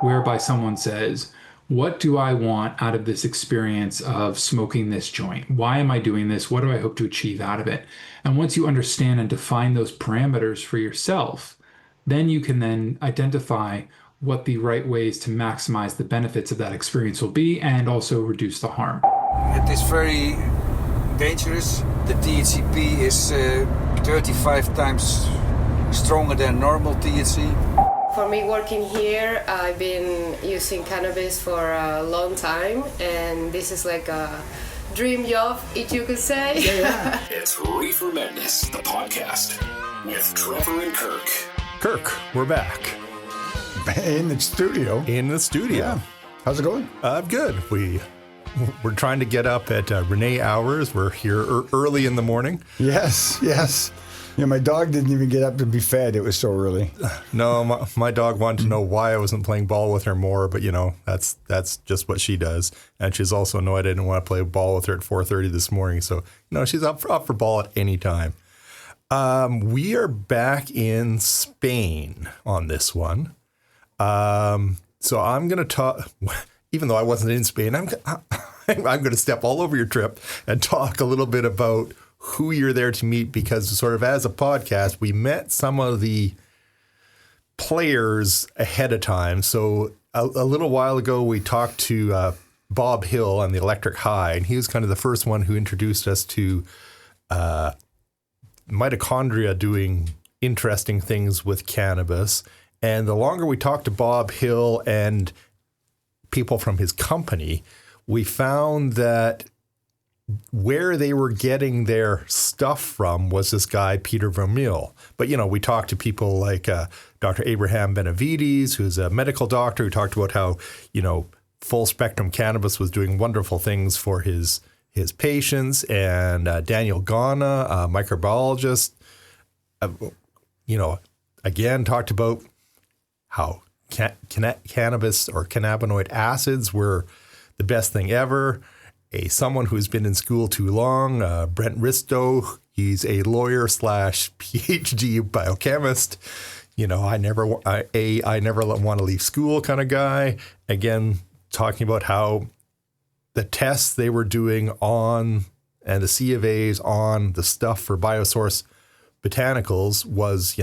whereby someone says, what do I want out of this experience of smoking this joint? Why am I doing this? What do I hope to achieve out of it? And once you understand and define those parameters for yourself, then you can then identify what the right ways to maximize the benefits of that experience will be and also reduce the harm. It is very dangerous. The THCP is 35 times stronger than normal THC. For me working here, I've been using cannabis for a long time, and this is like a dream job, if you could say. Yeah. It's Reefer Madness, the podcast, with Trevor and Kirk. Kirk, we're back. In the studio. Yeah. How's it going? Good. We're trying to get up at Renee hours. We're here early in the morning. Yes. Yeah, my dog didn't even get up to be fed. It was so early. No, my dog wanted to know why I wasn't playing ball with her more, but that's just what she does. And she's also annoyed I didn't want to play ball with her at 4:30 this morning. So, she's up for ball at any time. We are back in Spain on this one. So I'm going to talk, even though I wasn't in Spain, I'm going to step all over your trip and talk a little bit about who you're there to meet, because sort of as a podcast, we met some of the players ahead of time. So a little while ago, we talked to Bob Hill on the Electric High, and he was kind of the first one who introduced us to mitochondria doing interesting things with cannabis. And the longer we talked to Bob Hill and people from his company, we found that where they were getting their stuff from was this guy, Peter Vermeul. But, we talked to people like Dr. Abraham Benavides, who's a medical doctor, who talked about how, full spectrum cannabis was doing wonderful things for his patients, and Daniel Ghana, a microbiologist, again, talked about how cannabis or cannabinoid acids were the best thing ever. Someone who's been in school too long, Brent Risto, he's a lawyer / PhD biochemist. I never want to leave school kind of guy. Again, talking about how the tests they were doing on, and the C of A's on the stuff for Biosource Botanicals was,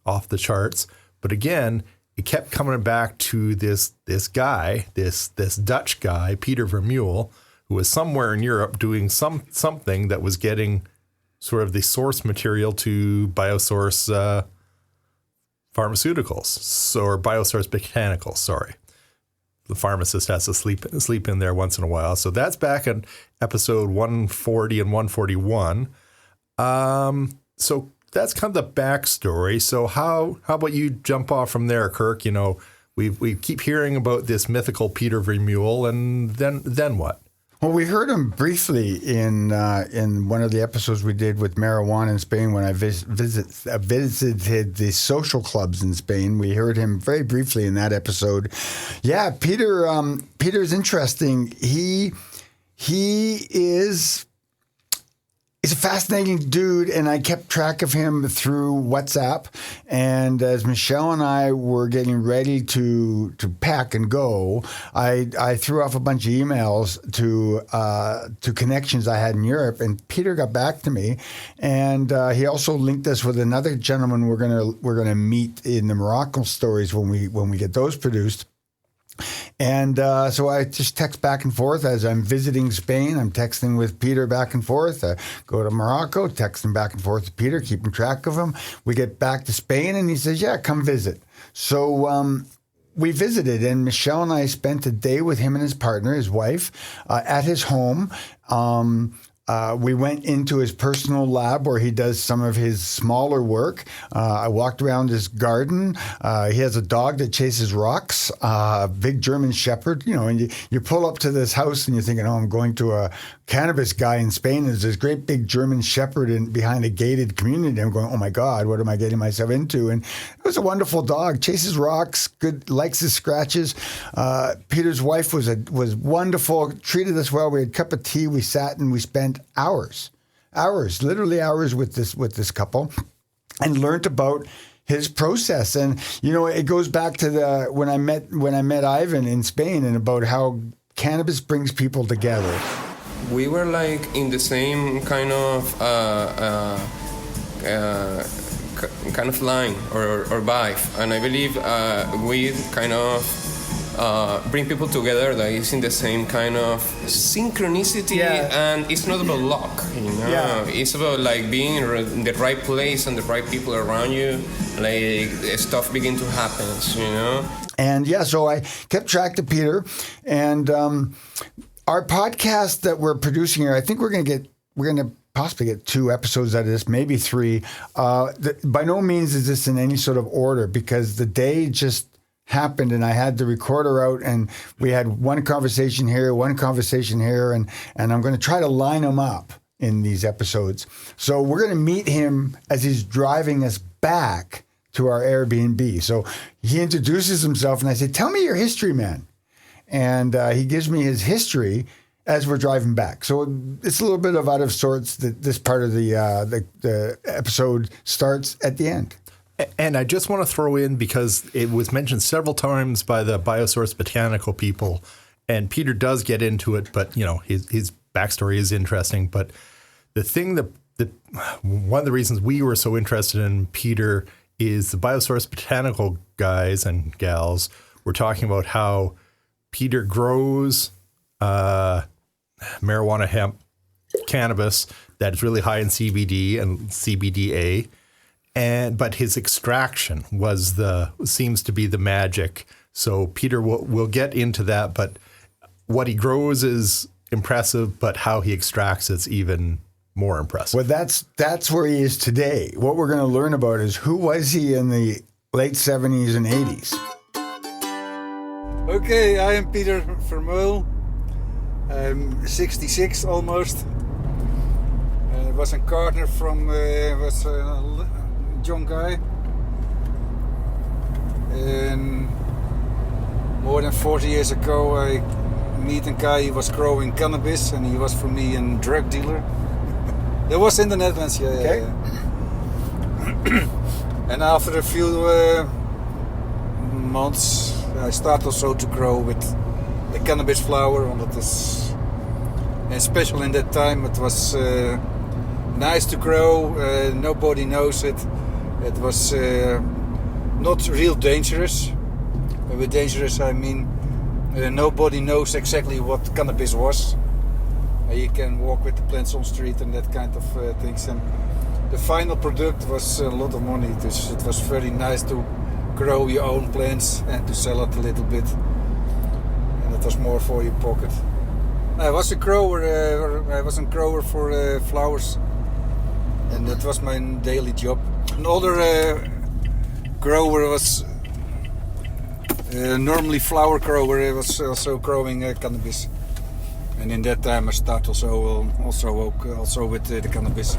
off the charts. But again, it kept coming back to this guy, this Dutch guy, Peter Vermeul, who was somewhere in Europe doing something that was getting sort of the source material to Biosource pharmaceuticals, or Biosource Botanicals, sorry. The pharmacist has to sleep in there once in a while. So that's back in episode 140 and 141. So that's kind of the backstory. So how about you jump off from there, Kirk? We keep hearing about this mythical Peter Vermeul, and then what? Well, we heard him briefly in one of the episodes we did with marijuana in Spain when I visited the social clubs in Spain. We heard him very briefly in that episode. Yeah, Peter's interesting. He's a fascinating dude, and I kept track of him through WhatsApp. And as Michelle and I were getting ready to pack and go, I threw off a bunch of emails to connections I had in Europe, and Peter got back to me, and he also linked us with another gentleman we're gonna meet in the Morocco stories when we get those produced. And so I just text back and forth as I'm visiting Spain. I'm texting with Peter back and forth. I go to Morocco, texting back and forth to Peter, keeping track of him. We get back to Spain, and he says, yeah, come visit. So we visited, and Michelle and I spent a day with him and his partner, his wife, at his home. We went into his personal lab where he does some of his smaller work. I walked around his garden. He has a dog that chases rocks, a big German Shepherd, and you pull up to this house and you're thinking, I'm going to a cannabis guy in Spain. There's this great big German Shepherd behind a gated community. I'm going, oh my God, what am I getting myself into? And it was a wonderful dog, chases rocks, good, likes his scratches. Peter's wife was wonderful, treated us well. We had a cup of tea. We sat and we spent hours, literally hours with this couple, and learned about his process. And it goes back to when I met Ivan in Spain, and about how cannabis brings people together. We were like in the same kind of line or vibe, and I believe we kind of bring people together that is in the same kind of synchronicity, and it's not about luck, It's about like being in the right place and the right people around you, like stuff begin to happen, And so I kept track to Peter, and our podcast that we're producing here, I think we're going to possibly get 2 episodes out of this, maybe 3. By no means is this in any sort of order, because the day just happened and I had the recorder out, and we had one conversation here, and I'm going to try to line them up in these episodes. So we're going to meet him as he's driving us back to our Airbnb. So he introduces himself, and I say, "Tell me your history, man." And he gives me his history as we're driving back. So it's a little bit of out of sorts that this part of the episode starts at the end. And I just want to throw in, because it was mentioned several times by the Biosource Botanical people, and Peter does get into it, but his backstory is interesting. But the thing that one of the reasons we were so interested in Peter is the Biosource Botanical guys and gals were talking about how Peter grows marijuana, hemp, cannabis that is really high in CBD and CBDA. But his extraction seems to be the magic. So Peter will get into that, but what he grows is impressive, but how he extracts it's even more impressive. Well, that's where he is today. What we're going to learn about is who was he in the late 70s and 80s. Okay, I am Peter Vermeul. I'm 66 almost. I was a gardener from young guy, and more than 40 years ago I meet a guy. He was growing cannabis, and he was for me a drug dealer. That was in the Netherlands, yeah. And after a few months I started also to grow with the cannabis flower, and it is special in that time. It was nice to grow, nobody knows it. It was not real dangerous. With dangerous I mean nobody knows exactly what cannabis was. You can walk with the plants on the street and that kind of things. And the final product was a lot of money. It was very nice to grow your own plants and to sell it a little bit. And it was more for your pocket. I was a grower. I was a grower for flowers, and that was my daily job. Another grower was normally flower grower. Was also growing cannabis, and in that time I started also with the cannabis.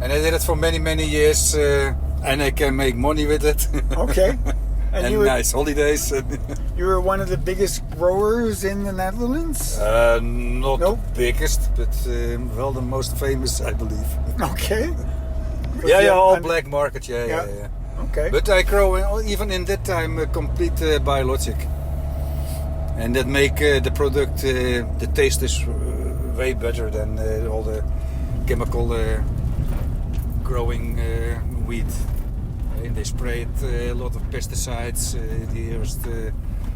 And I did it for many years, and I can make money with it. Okay. And nice holidays. You were one of the biggest growers in the Netherlands? Not the biggest, but well, the most famous, I believe. Okay. All black market, yeah. Okay. But I grow, even in that time, a complete biologic. And that make the product, the taste is way better than all the chemical growing weed. And they sprayed a lot of pesticides. They used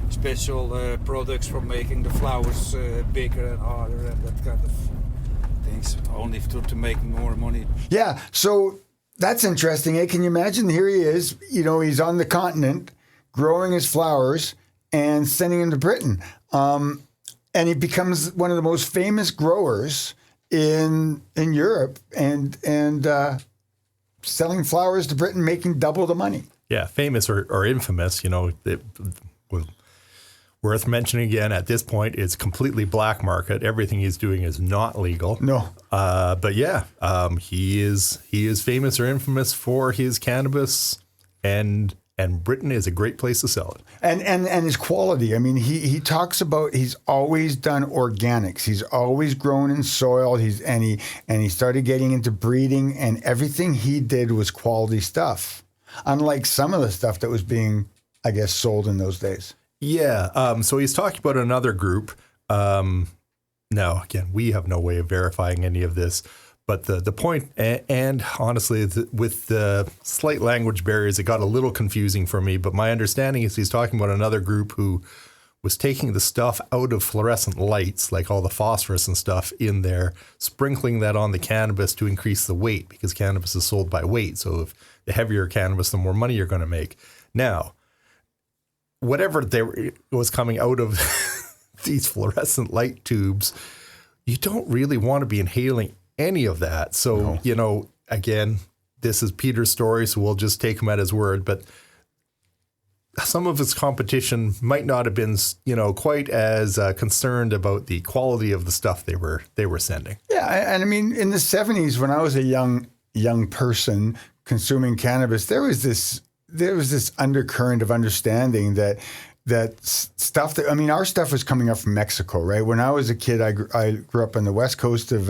special products for making the flowers bigger and harder and that kind of things, only to make more money. Yeah, so that's interesting. Can you imagine? Here he is, he's on the continent growing his flowers and sending them to Britain. And he becomes one of the most famous growers in Europe and selling flowers to Britain, making double the money. Yeah, famous or infamous, worth mentioning again at this point, it's completely black market. Everything he's doing is not legal. No. But yeah, he is famous or infamous for his cannabis and And Britain is a great place to sell it. And his quality. I mean, he talks about he's always done organics. He's always grown in soil. He started getting into breeding, and everything he did was quality stuff. Unlike some of the stuff that was being, I guess, sold in those days. Yeah. So he's talking about another group. Now, again, we have no way of verifying any of this. But the point, and honestly, with the slight language barriers, it got a little confusing for me. But my understanding is he's talking about another group who was taking the stuff out of fluorescent lights, like all the phosphorus and stuff in there, sprinkling that on the cannabis to increase the weight, because cannabis is sold by weight. So if the heavier cannabis, the more money you're going to make. Now, whatever was coming out of these fluorescent light tubes, you don't really want to be inhaling any of that. So, again, this is Peter's story, so we'll just take him at his word. But some of his competition might not have been, quite as concerned about the quality of the stuff they were sending. Yeah, and I mean, in the 70s, when I was a young person consuming cannabis, there was this undercurrent of understanding that stuff that, I mean, our stuff was coming up from Mexico, right? When I was a kid, I grew up on the west coast of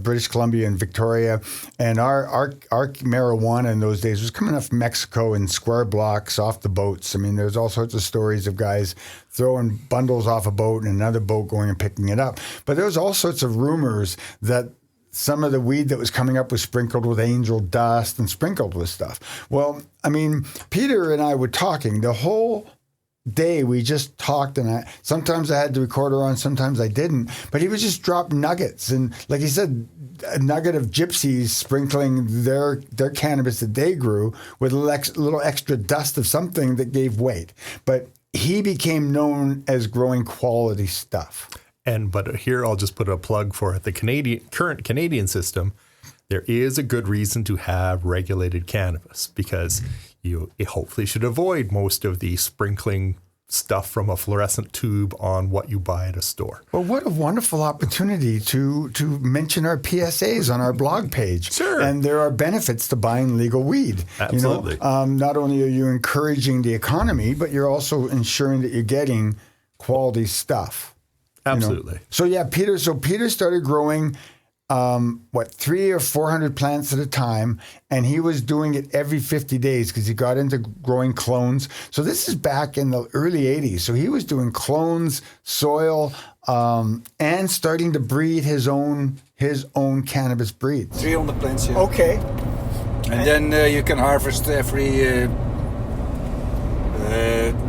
British Columbia and Victoria, and our marijuana in those days was coming up from Mexico in square blocks off the boats. I mean, there's all sorts of stories of guys throwing bundles off a boat and another boat going and picking it up. But there was all sorts of rumors that some of the weed that was coming up was sprinkled with angel dust and sprinkled with stuff. Well, I mean, Peter and I were talking the whole day. We just talked, and sometimes I had the recorder on, sometimes I didn't. But he would just drop nuggets, and like he said, a nugget of gypsies sprinkling their cannabis that they grew with a little extra dust of something that gave weight. But he became known as growing quality stuff. But here I'll just put a plug for it. The current Canadian system, there is a good reason to have regulated cannabis, because you hopefully should avoid most of the sprinkling stuff from a fluorescent tube on what you buy at a store. Well, what a wonderful opportunity to mention our PSAs on our blog page. Sure. And there are benefits to buying legal weed. Absolutely. Not only are you encouraging the economy, but you're also ensuring that you're getting quality stuff. Absolutely. So yeah, Peter started growing 300 or 400 plants at a time, and he was doing it every 50 days because he got into growing clones. So this is back in the early 80s. So he was doing clones, soil, and starting to breed his own cannabis breeds. 300 plants, yeah. Okay. And then you can harvest every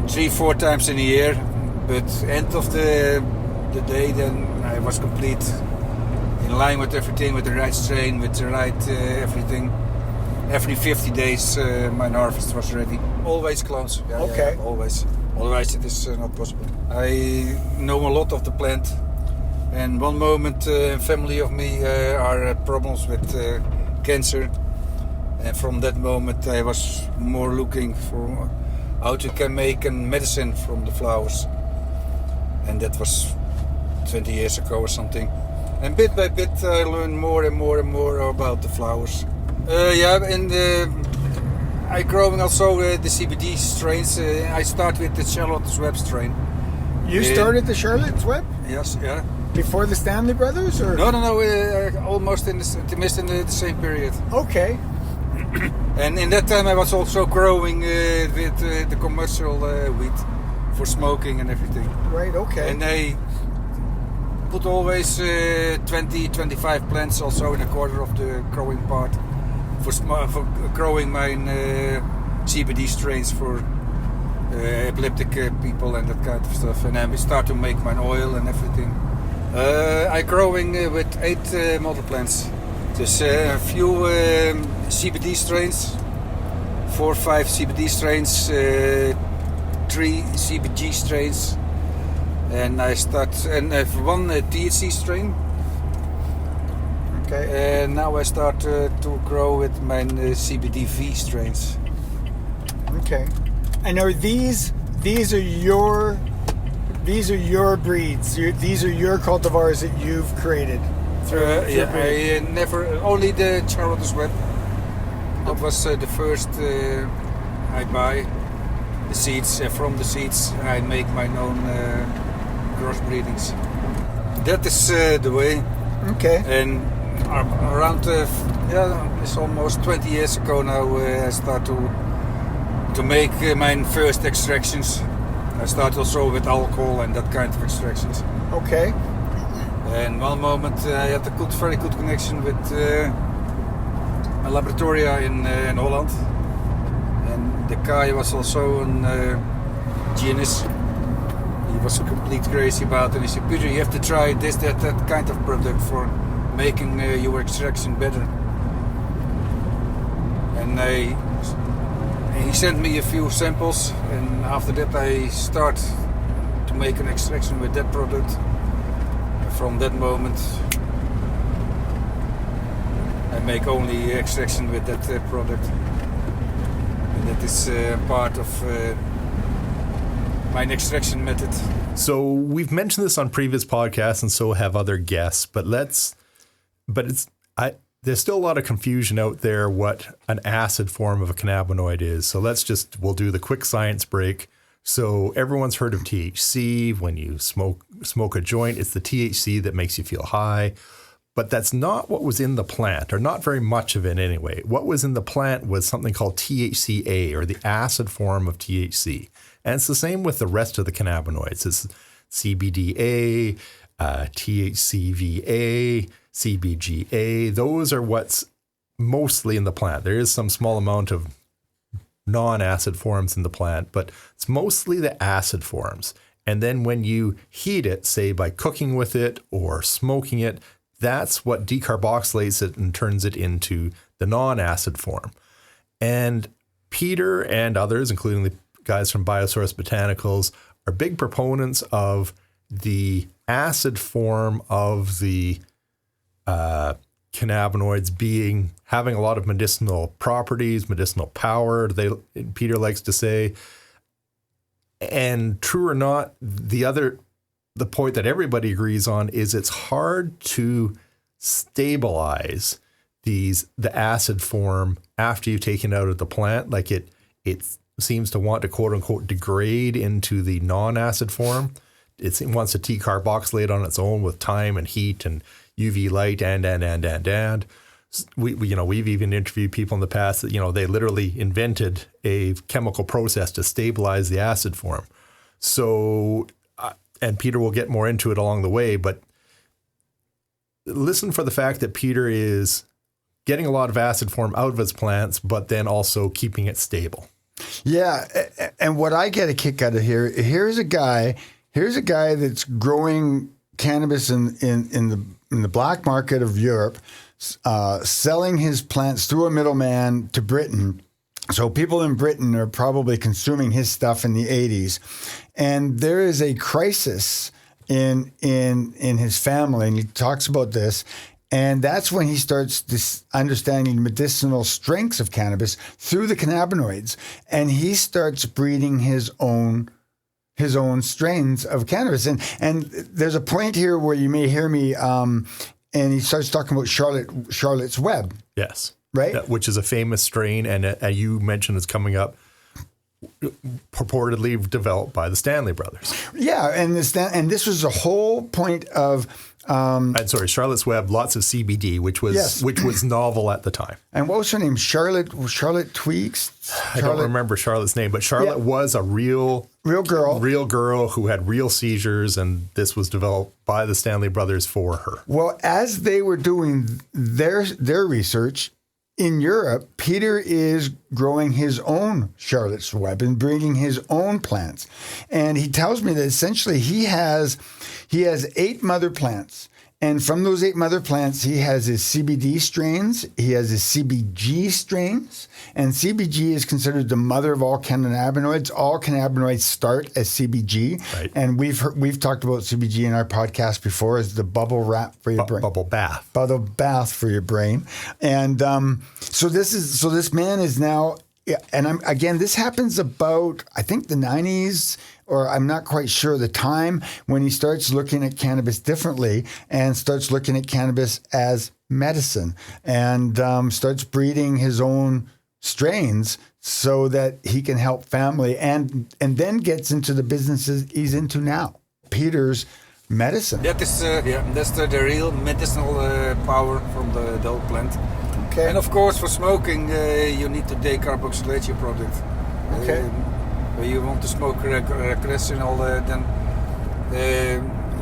3-4 times in a year. But end of the day, then I was complete, in line with everything, with the right strain, with the right everything. Every 50 days my harvest was ready. Always clones. Yeah, okay. Yeah, always. Otherwise it is not possible. I know a lot of the plant, and one moment family of me are problems with cancer, and from that moment I was more looking for how you can make a medicine from the flowers. And that was 20 years ago or something. And bit by bit I learned more and more and more about the flowers. I growing also the CBD strains. I start with the Charlotte's Web strain. You started the Charlotte's Web? Yes, yeah. Before the Stanley Brothers? Or? No, almost in the same period. Okay. And in that time I was also growing with the commercial weed for smoking and everything. Right, okay. And I put always 20-25 plants also in a quarter of the growing part for growing my CBD strains for epileptic people and that kind of stuff. And then we start to make my oil and everything. I growing with 8 model plants. There's a few CBD strains, 4 or 5 CBD strains, 3 CBG strains, and I have 1 THC strain. Okay. And now I start to grow with my CBDV strains. Okay. And are these are your breeds? These are your cultivars that you've created? I never only the Charlotte's Web. That was the first I buy the seeds. From the seeds, I make my own crossbreedings. That is the way. Okay. And around, it's almost 20 years ago now, I start to make my first extractions. I start also with alcohol and that kind of extractions. Okay. And one moment I had a very good connection with a laboratoria in Holland. And the guy was also a genius. He was complete crazy about it. And he said, Peter, you have to try this, that kind of product for making your extraction better. And he sent me a few samples, and after that I start to make an extraction with that product. And from that moment I make only extraction with that product. And that is part of my extraction method. So we've mentioned this on previous podcasts, and so have other guests. There's still a lot of confusion out there what an acid form of a cannabinoid is. So we'll do the quick science break. So everyone's heard of THC. When you smoke a joint, it's the THC that makes you feel high. But that's not what was in the plant, or not very much of it anyway. What was in the plant was something called THCA, or the acid form of THC. And it's the same with the rest of the cannabinoids. It's CBDA, THCVA, CBGA. Those are what's mostly in the plant. There is some small amount of non-acid forms in the plant, but it's mostly the acid forms. And then when you heat it, say by cooking with it or smoking it, that's what decarboxylates it and turns it into the non-acid form. And Peter and others, including the guys from Biosource Botanicals, are big proponents of the acid form of the cannabinoids having a lot of medicinal properties, medicinal power, Peter likes to say. And true or not, the point that everybody agrees on is it's hard to stabilize the acid form after you've taken it out of the plant. Like it seems to want to quote unquote degrade into the non-acid form. It wants to decarboxylate on its own with time and heat and UV light and. We've even interviewed people in the past that, they literally invented a chemical process to stabilize the acid form. So, and Peter will get more into it along the way, but listen for the fact that Peter is getting a lot of acid form out of his plants, but then also keeping it stable. Yeah, and what I get a kick out of here's a guy that's growing cannabis in the black market of Europe, selling his plants through a middleman to Britain. So people in Britain are probably consuming his stuff in the 80s. And there is a crisis in his family, and he talks about this. And that's when he starts understanding medicinal strengths of cannabis through the cannabinoids. And he starts breeding his own strains of cannabis. And there's a point here where you may hear me, and he starts talking about Charlotte's Web. Yes. Right? Which is a famous strain, and you mentioned it's coming up, purportedly developed by the Stanley Brothers. Yeah, and this was the whole point of... Charlotte's Web, lots of CBD, which was novel at the time. And what was her name? Charlotte Tweaks? I don't remember Charlotte's name, but Charlotte was a real girl who had real seizures, and this was developed by the Stanley Brothers for her. Well, as they were doing their research in Europe, Peter is growing his own Charlotte's Web and bringing his own plants. And he tells me that essentially he has 8 mother plants. And from those 8 mother plants, he has his CBD strains, he has his CBG strains, and CBG is considered the mother of all cannabinoids. All cannabinoids start as CBG, right. And we've talked about CBG in our podcast before as the bubble wrap for your brain, bubble bath for your brain. And so this man is now. Yeah, and this happens about, I think, the 90s, or I'm not quite sure the time when he starts looking at cannabis differently and starts looking at cannabis as medicine and starts breeding his own strains so that he can help family and then gets into the businesses he's into now. Peter's medicine. That is, that's the real medicinal power from the whole plant. Okay. And of course, for smoking, you need to decarboxylate your product. Okay. When you want to smoke recreational, then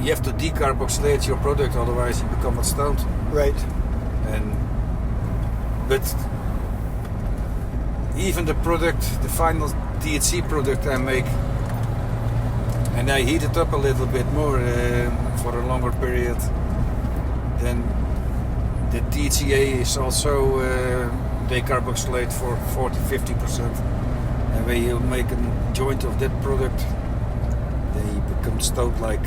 you have to decarboxylate your product, otherwise you become stoned. Right. But even the product, the final THC product I make, and I heat it up a little bit more for a longer period, then the THCA is also decarboxylate for 40-50%. And when you make a joint of that product, they become stoned like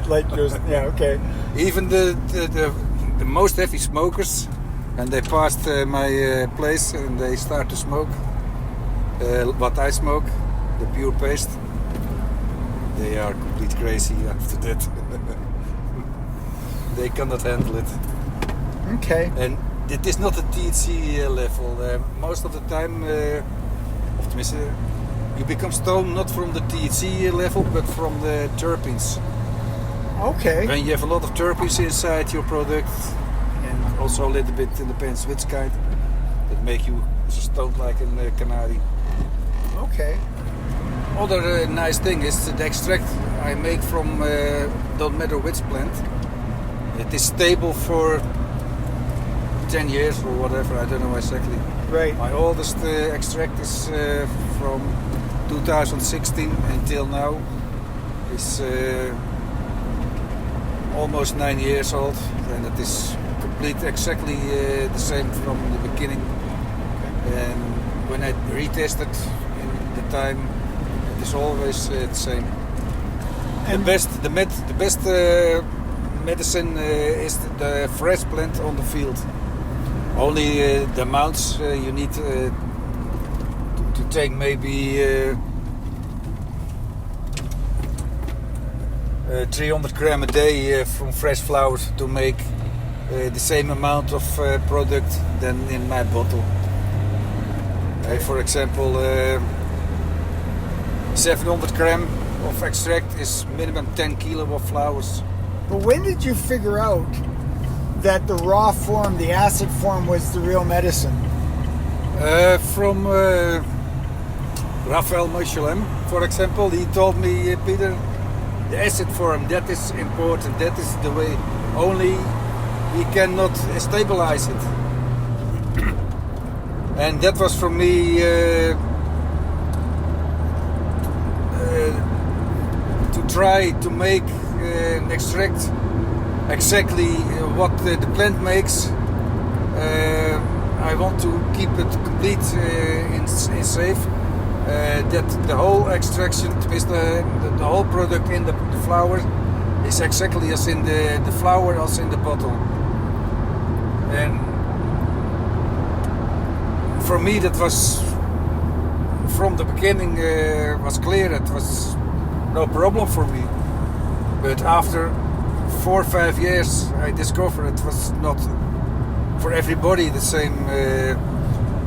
like yours. Yeah. Okay. even the most heavy smokers, and they passed my place and they start to smoke what I smoke, the pure paste. They are complete crazy after that. They cannot handle it. Okay. And it is not a THC level. Most of the time, you become stoned not from the THC level, but from the terpenes. Okay. When you have a lot of terpenes inside your product, and also a little bit, it depends which kind, that make you stoned like a canary. Okay. Other nice thing is the extract I make from, don't matter which plant. It is stable for 10 years or whatever, I don't know exactly. Right. My oldest extract is from 2016 until now. It's almost 9 years old, and it is exactly the same from the beginning. And when I retested in the time, it is always the same. And The best medicine is the fresh plant on the field. Only the amounts you need to take maybe 300 gram a day from fresh flowers to make the same amount of product than in my bottle. For example, 700 gram of extract is minimum 10 kilo of flowers. but when did you figure out that the raw form, the acid form, was the real medicine? From Raphael Michelin, for example, he told me, Peter, the acid form, that is important, that is the way, only he cannot stabilize it. And that was for me to try to make an extract exactly what the plant makes. I want to keep it complete in safe. That the whole extraction, the whole product in the flower is exactly as in the flower as in the bottle. And for me that was, from the beginning was clear, it was no problem for me. But after 4 or 5 years I discovered it was not for everybody the same.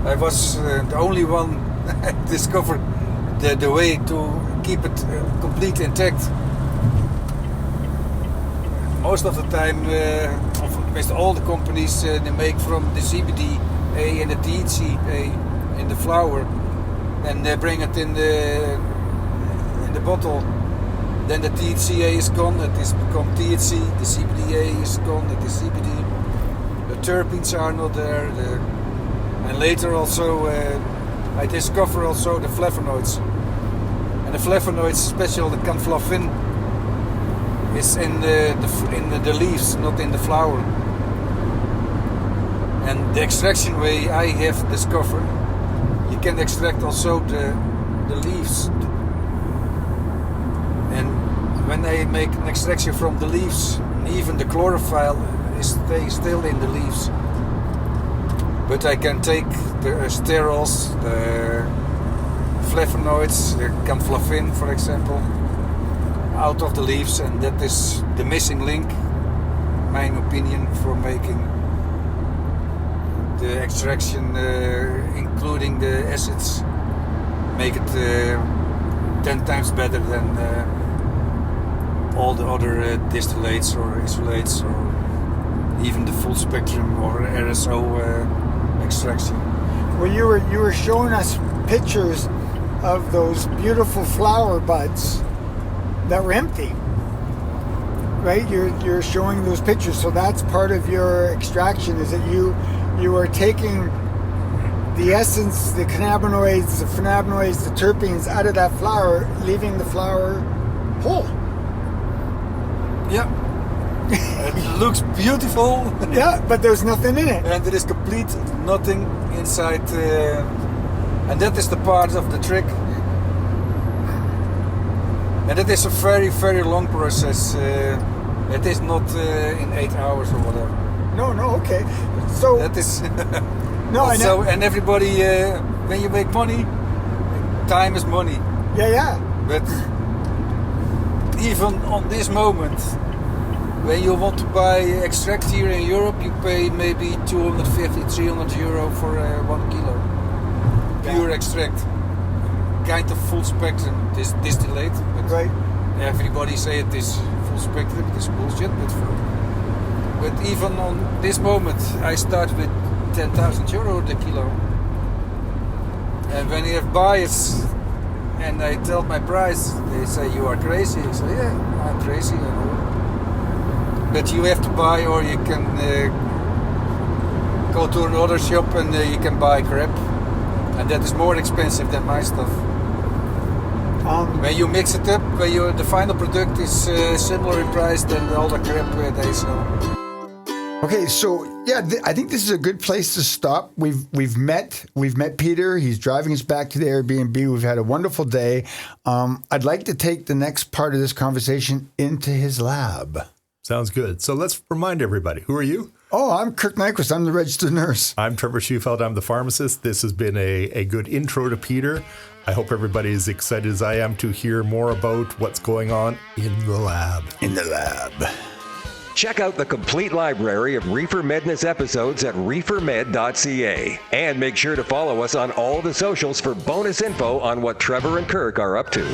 I was the only one discovered the way to keep it completely intact. Most of the time, almost all the companies they make from the CBD A and the THCA in the flower, and they bring it in the bottle. Then the THCA is gone, it is become THC. The CBDA is gone, it is CBD. The terpenes are not there. And later also I discover also the flavonoids. And the flavonoids, special the canflavin, is in the leaves, not in the flower. And the extraction way I have discovered, you can extract also the leaves. And when I make an extraction from the leaves, even the chlorophyll stays still in the leaves. But I can take the sterols, the flavonoids, the canflavin, for example, out of the leaves, and that is the missing link, my opinion, for making the extraction including the acids, make it 10 times better than all the other distillates or isolates or even the full spectrum or RSO extraction. Well, you were showing us pictures of those beautiful flower buds that were empty, right? You're showing those pictures, so that's part of your extraction. Is that you are taking the essence, the cannabinoids, the phenabinoids, the terpenes out of that flower, leaving the flower whole. Yeah. It looks beautiful. Yeah, but there's nothing in it. And there is complete nothing inside. And that is the part of the trick. And it is a very, very long process. It is not in 8 hours or whatever. No, okay. So that is. no, I know. And everybody, when you make money, time is money. Yeah. But even on this moment, when you want to buy extract here in Europe, you pay maybe 250, 300 euro for 1 kilo. Pure extract. Kind of full spectrum distillate. But right. Everybody say it is full spectrum, it is bullshit. But even on this moment, I start with 10,000 euro the kilo. And when you have buyers and I tell my price, they say you are crazy. I say, yeah, I'm crazy, I know. But you have to buy, or you can go to another shop and you can buy crap, and that is more expensive than my stuff. When you mix it up, the final product is similar in price than the other crap they sell. Okay, so yeah, I think this is a good place to stop. We've met Peter. He's driving us back to the Airbnb. We've had a wonderful day. I'd like to take the next part of this conversation into his lab. Sounds good. So let's remind everybody, who are you? Oh, I'm Kirk Nyquist. I'm the registered nurse. I'm Trevor Schufeld. I'm the pharmacist. This has been a good intro to Peter. I hope everybody is excited as I am to hear more about what's going on in the lab. Check out the complete library of Reefer Medness episodes at reefermed.ca. And make sure to follow us on all the socials for bonus info on what Trevor and Kirk are up to.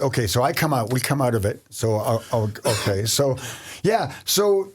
Okay, so we come out of it. So, okay. So, yeah. So